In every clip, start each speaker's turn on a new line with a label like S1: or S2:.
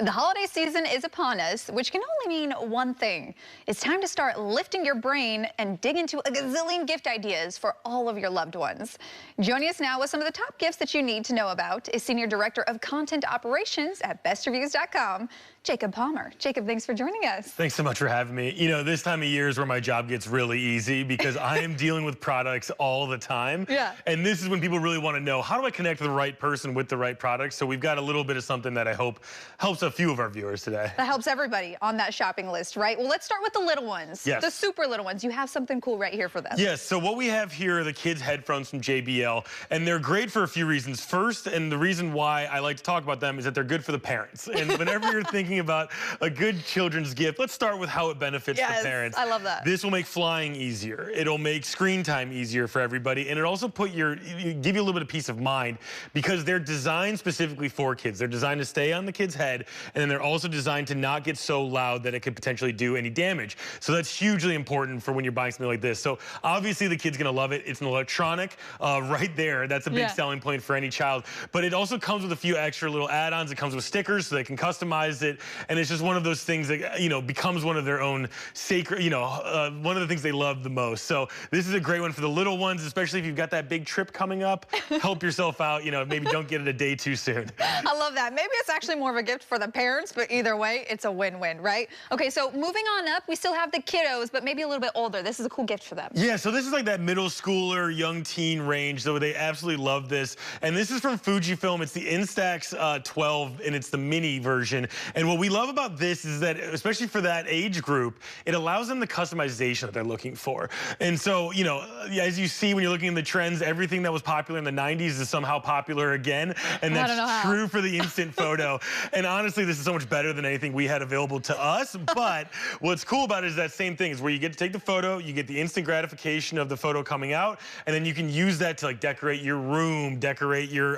S1: The holiday season is upon us, which can only mean one thing. It's time to start lifting your brain and dig into a gazillion gift ideas for all of your loved ones. Joining us now with some of the top gifts that you need to know about is Senior Director of Content Operations at BestReviews.com, Jacob Palmer. Jacob, thanks for joining us.
S2: Thanks so much for having me. You know, this time of year is where my job gets really easy because I am dealing with products all the time.
S1: Yeah.
S2: And this is when people really want to know, how do I connect the right person with the right product? So we've got a little bit of something that I hope helps a few of our viewers today.
S1: That helps everybody on that shopping list, right? Well, let's start with the little ones.
S2: Yes.
S1: The super little ones. You have something cool right here for them.
S2: Yes, so what we have here are the kids' headphones from JBL, and they're great for a few reasons. First, and the reason why I like to talk about them, is that they're good for the parents. And whenever you're thinking about a good children's gift, let's start with how it benefits the parents.
S1: I love that.
S2: This will make flying easier. It'll make screen time easier for everybody, and it also give you a little bit of peace of mind because they're designed specifically for kids. They're designed to stay on the kid's head, and then they're also designed to not get so loud that it could potentially do any damage. So that's hugely important for when you're buying something like this. So obviously the kid's gonna love it. It's an electronic right there. That's a big selling point for any child. But it also comes with a few extra little add-ons. It comes with stickers so they can customize it. And it's just one of those things that, becomes one of their own sacred, one of the things they love the most. So this is a great one for the little ones, especially if you've got that big trip coming up. Help yourself out, maybe don't get it a day too soon.
S1: I love that. Maybe it's actually more of a gift for the parents, but either way, it's a win-win, right? Okay, so moving on up, we still have the kiddos, but maybe a little bit older. This is a cool gift for them.
S2: Yeah, so this is like that middle schooler, young teen range, so they absolutely love this. And this is from Fujifilm. It's the Instax 12, and it's the mini version. And what we love about this is that, especially for that age group, it allows them the customization that they're looking for. And so, as you see when you're looking at the trends, everything that was popular in the 90s is somehow popular again. And that's true for the instant photo. And honestly, this is so much better than anything we had available to us. But what's cool about it is that same thing is where you get to take the photo, you get the instant gratification of the photo coming out, and then you can use that to decorate your room, decorate your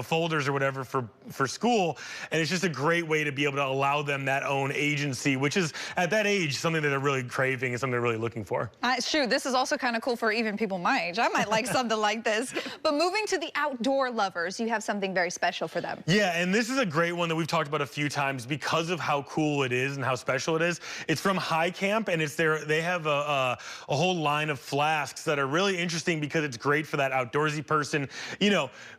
S2: folders or whatever for school. And it's just a great way to be able to allow them that own agency, which is at that age something that they're really craving and something they're really looking for.
S1: Shoot, this is also kind of cool for even people my age. I might like something like this. But moving to the outdoor lovers, you have something very special for them.
S2: Yeah, and this is a great one that we've talked about a few times because of how cool it is and how special it is. It's from High Camp, and they have a whole line of flasks that are really interesting because it's great for that outdoorsy person.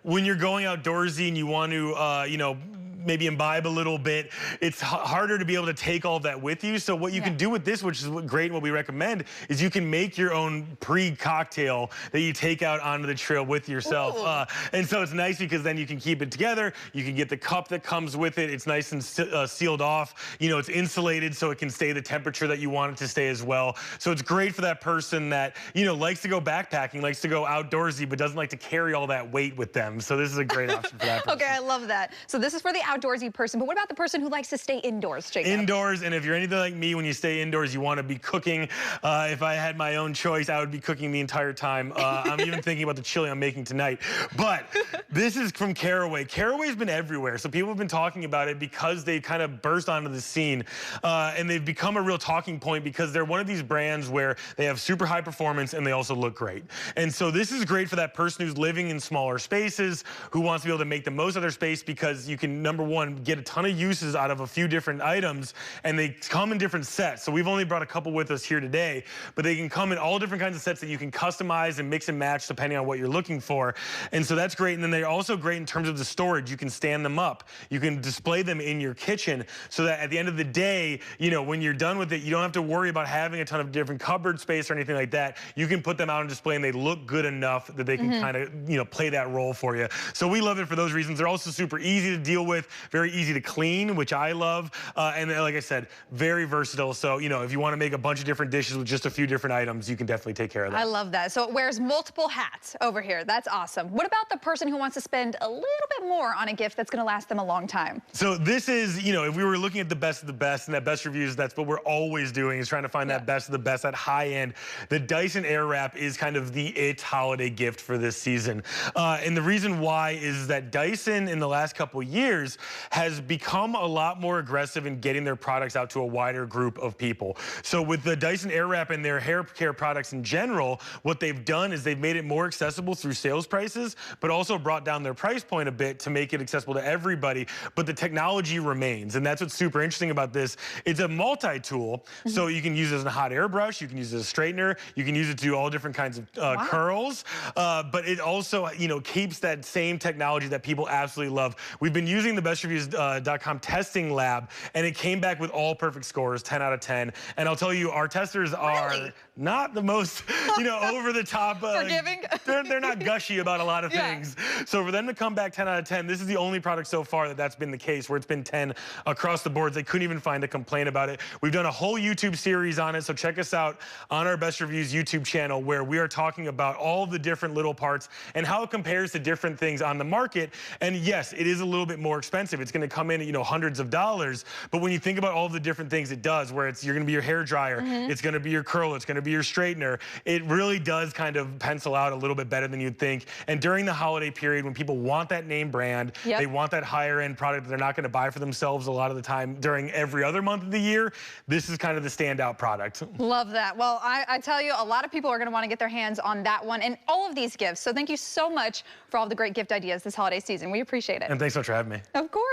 S2: When you're going outdoorsy and you want to, maybe imbibe a little bit, it's harder to be able to take all of that with you. So what you can do with this, which is great and what we recommend, is you can make your own pre-cocktail that you take out onto the trail with yourself. And so it's nice because then you can keep it together. You can get the cup that comes with it. It's nice and sealed off. It's insulated so it can stay the temperature that you want it to stay as well. So it's great for that person that, likes to go backpacking, likes to go outdoorsy, but doesn't like to carry all that weight with them. So this is a great option for that person.
S1: Okay, I love that. So this is for the outdoorsy person, but what about the person who likes to stay indoors, Jacob?
S2: Indoors, and if you're anything like me, when you stay indoors, you want to be cooking. If I had my own choice, I would be cooking the entire time. I'm even thinking about the chili I'm making tonight. But this is from Caraway. Caraway's been everywhere, so people have been talking about it because they kind of burst onto the scene, and they've become a real talking point because they're one of these brands where they have super high performance and they also look great. And so this is great for that person who's living in smaller spaces, who wants to be able to make the most of their space because you can, number one, get a ton of uses out of a few different items, and they come in different sets. So we've only brought a couple with us here today, but they can come in all different kinds of sets that you can customize and mix and match depending on what you're looking for. And so that's great. And then they're also great in terms of the storage. You can stand them up. You can display them in your kitchen so that at the end of the day, when you're done with it, you don't have to worry about having a ton of different cupboard space or anything like that. You can put them out on display and they look good enough that they can kind of, play that role for you. So we love it for those reasons. They're also super easy to deal with, very easy to clean, which I love. And like I said, very versatile. So, if you want to make a bunch of different dishes with just a few different items, you can definitely take care of that.
S1: I love that. So it wears multiple hats over here. That's awesome. What about the person who wants to spend a little bit more on a gift that's going to last them a long time?
S2: So this is, if we were looking at the best of the best and that best reviews, that's what we're always doing, is trying to find that best of the best, that high end. The Dyson Airwrap is kind of the holiday gift for this season. And the reason why is that Dyson in the last couple years has become a lot more aggressive in getting their products out to a wider group of people. So with the Dyson Airwrap and their hair care products in general, what they've done is they've made it more accessible through sales prices, but also brought down their price point a bit to make it accessible to everybody. But the technology remains, and that's what's super interesting about this. It's a multi-tool, so you can use it as a hot air brush, you can use it as a straightener, you can use it to do all different kinds of curls, but it also, you know, keeps that same technology that people absolutely love. We've been using the BestReviews.com testing lab, and it came back with all perfect scores, 10 out of 10. And I'll tell you, our testers are not the most, you know, over the top.
S1: Forgiving?
S2: They're not gushy about a lot of things. So for them to come back 10 out of 10, this is the only product so far that's been the case, where it's been 10 across the board. They couldn't even find a complaint about it. We've done a whole YouTube series on it, so check us out on our Best Reviews YouTube channel, where we are talking about all the different little parts and how it compares to different things on the market. And yes, it is a little bit more expensive. It's going to come in at, you know, hundreds of dollars. But when you think about all the different things it does, where you're going to be your hair dryer, it's going to be your curler, it's going to be your straightener, it really does kind of pencil out a little bit better than you'd think. And during the holiday period, when people want that name brand, they want that higher end product that they're not going to buy for themselves a lot of the time during every other month of the year, this is kind of the standout product.
S1: Love that. Well, I tell you, a lot of people are going to want to get their hands on that one and all of these gifts. So thank you so much for all the great gift ideas this holiday season. We appreciate it.
S2: And thanks so much for having me.
S1: Of course.